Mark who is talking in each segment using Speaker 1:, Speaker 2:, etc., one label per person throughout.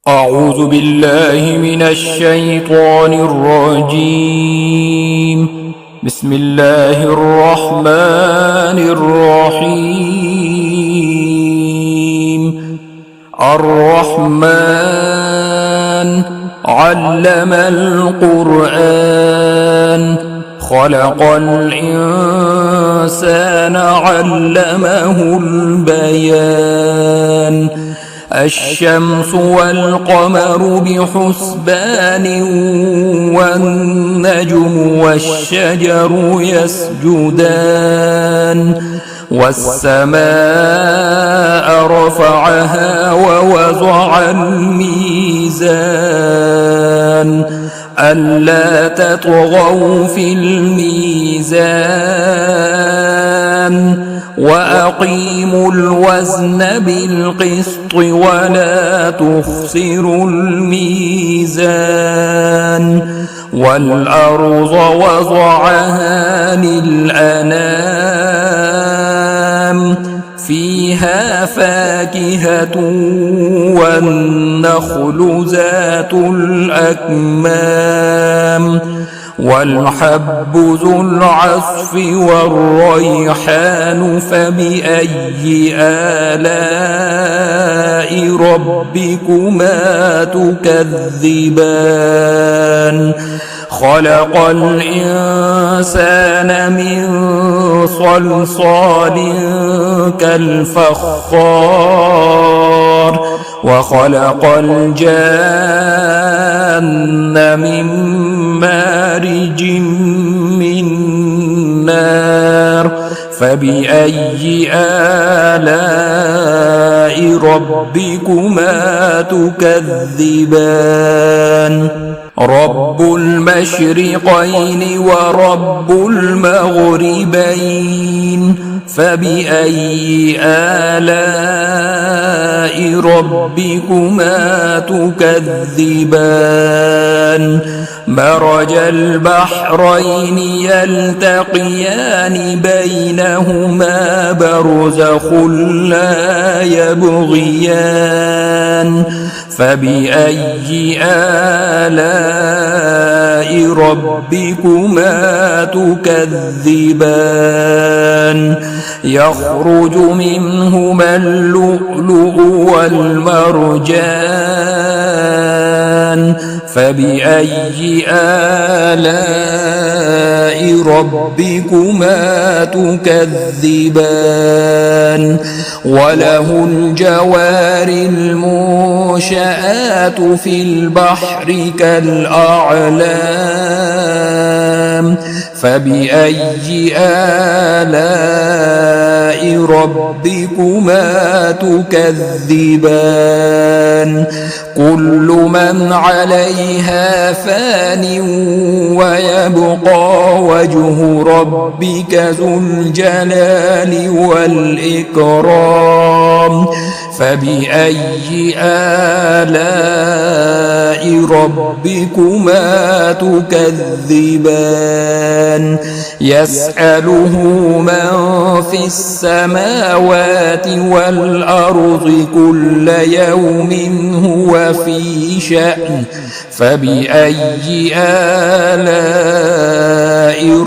Speaker 1: أعوذ بالله من الشيطان الرجيم. بسم الله الرحمن الرحيم. الرحمن علم القرآن خلق الإنسان علمه البيان. الشمس والقمر بحسبان والنجم والشجر يسجدان والسماء رفعها ووضع الميزان ألا تطغوا في الميزان وأقيموا الوزن بالقسط ولا تخسروا الميزان والأرض وضعها للأنام فيها فاكهة والنخل ذات الأكمام والحب ذو العصف والريحان فبأي آلاء ربكما تكذبان. خلق الإنسان من صلصال كالفخار وخلق الجان من مارج من نار فبأي آلاء ربكما تكذبان. رب المشرقين ورب المغربين فبأي آلاء ربكما تكذبان. مرج البحرين يلتقيان بينهما برزخ لا يبغيان فبأي آلاء ربكما تكذبان. يخرج منهما اللؤلؤ والمرجان فبأي آلاء ربكما تكذبان. وله الجوار المنشآت في البحر كالأعلام فبأي آلاء ربكما تكذبان. كل من عليها فان ويبقى وجه ربك ذو الجلال والإكرام فبأي آلاء ربكما تكذبان. يسأله من في السماوات والأرض كل يوم هو في شأن فبأي آلاء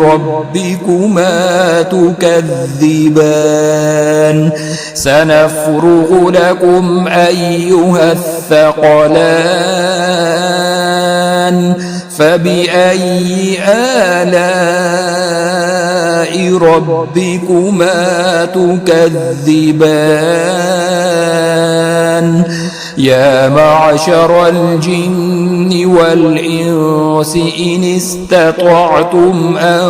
Speaker 1: ربكما تكذبان. سنفرغ لكم أيها الثقلان فبأي آلاء ربكما تكذبان. يا معشر الجن والإنس إن استطعتم أن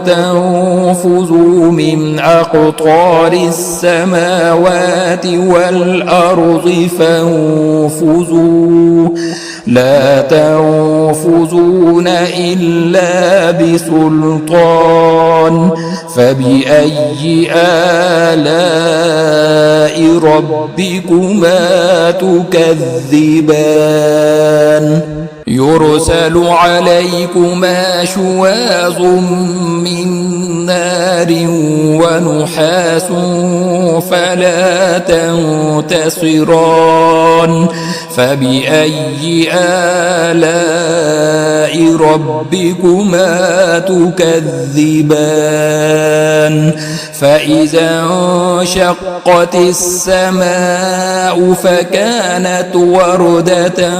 Speaker 1: تنفذوا من أقطار السماوات والأرض فانفذوا لا تنفذون إلا بسلطان فبأي آلاء ربكما تكذبان. يرسل عليكما شواظ من نار ونحاس فلا تنتصران فبأي آلاء ربكما تكذبان فإذا انشقت السماء فكانت وردة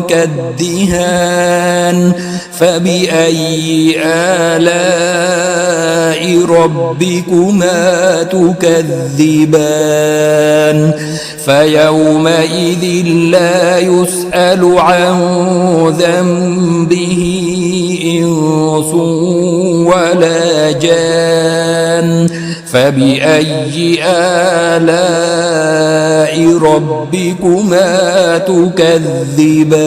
Speaker 1: كالدهان فبأي آلاء ربكما تكذبان فيومئذ لا يسأل عن ذنبه إنس ولا جان فبأي آلاء ربكما تكذبان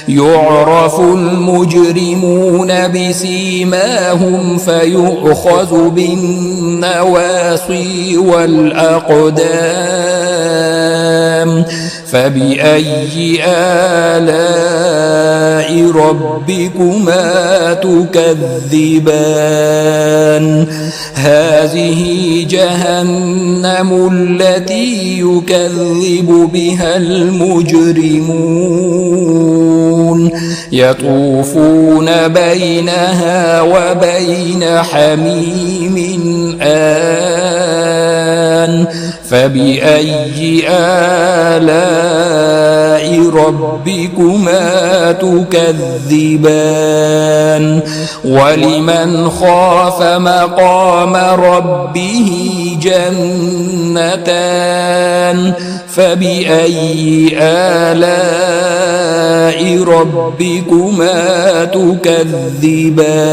Speaker 1: يعرف المجرمون بسيماهم فيؤخذ بالنواصي والأقدام فبأي آلاء ربكما تكذبان هذه جهنم التي يكذب بها المجرمون يطوفون بينها وبين حميم آن فبأي آلاء ربكما تكذبان ولمن خاف مقام ربه جنتان فبأي آلاء ربكما تكذبان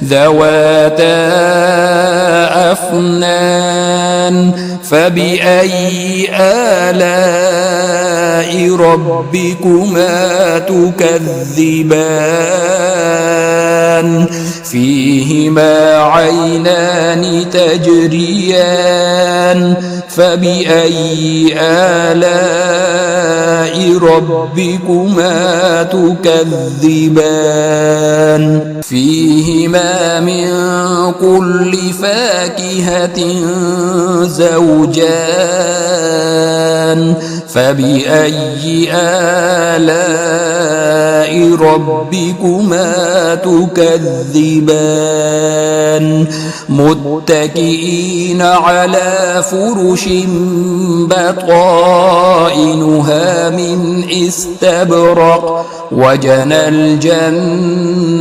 Speaker 1: ذواتا أفنان فبأي آلاء ربكما تكذبان فيهما عينان تجريان فبأي آلاء ربكما تكذبان فيهما من كل فاكهة زوجان فبأي آلاء ربكما تكذبان متكئين على فرش بطائنها من استبرق وجنى الجنتين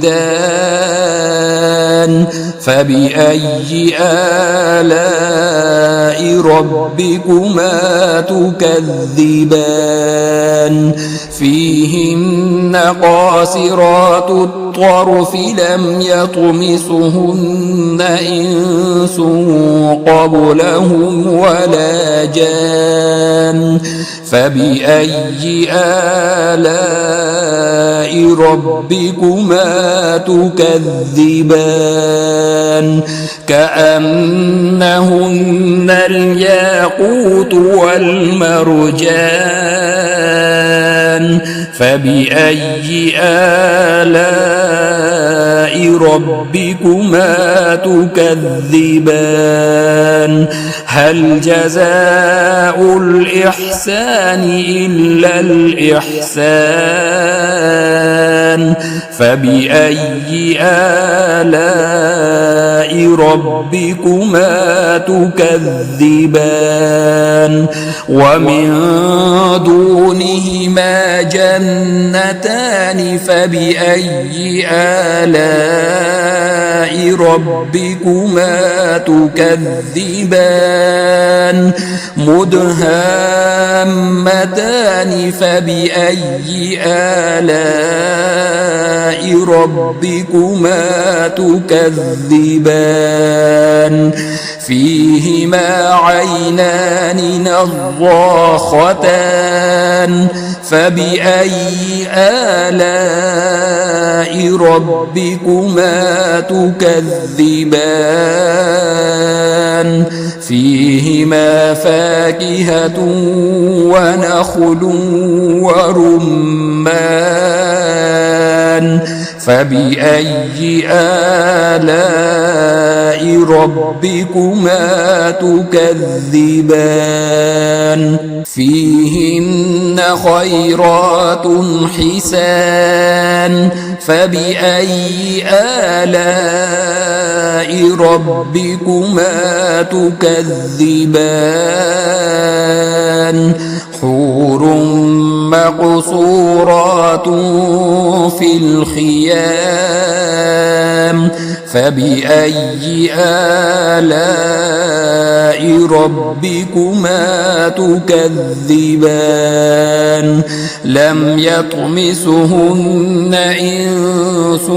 Speaker 1: دان فبأي آلاء ربكما تكذبان فيهن قاصرات الطرف لم يطمسهن إنس قبلهم ولا جان فبأي آلاء ربكما تكذبان كأنهن الياقوت والمرجان فبأي آلاء ربكما تكذبان هل جزاء الإحسان إلا الإحسان فبأي آلاء ربكما تكذبان ومن دونهما جنتان فبأي آلاء ربكما تكذبان مدهامتان فبأي آلاء ربكما تكذبان فيهما عينان نضاختان فبأي آلاء ربكما تكذبان فيهما فاكهة ونخل ورمان فبأي آلاء ربكما تكذبان فيهن خيرات حسان فبأي آلاء ربكما تكذبان حور مقصورات في الخيام فبأي آلاء ربكما تكذبان لم يطمسهن إنس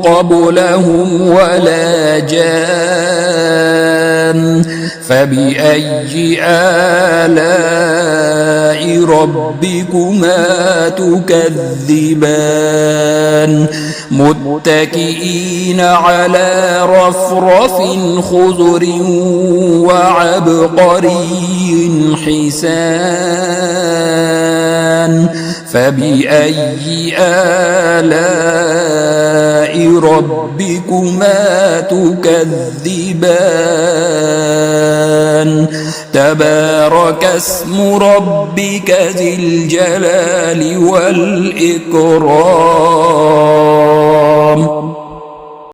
Speaker 1: قبلهم ولا جان فبأي آلاء ربكما تكذبان متكئين على رفرف خضر وعبقري حسان فبأي آلاء ربكما تكذبان تبارك اسم ربك ذي الجلال والإكرام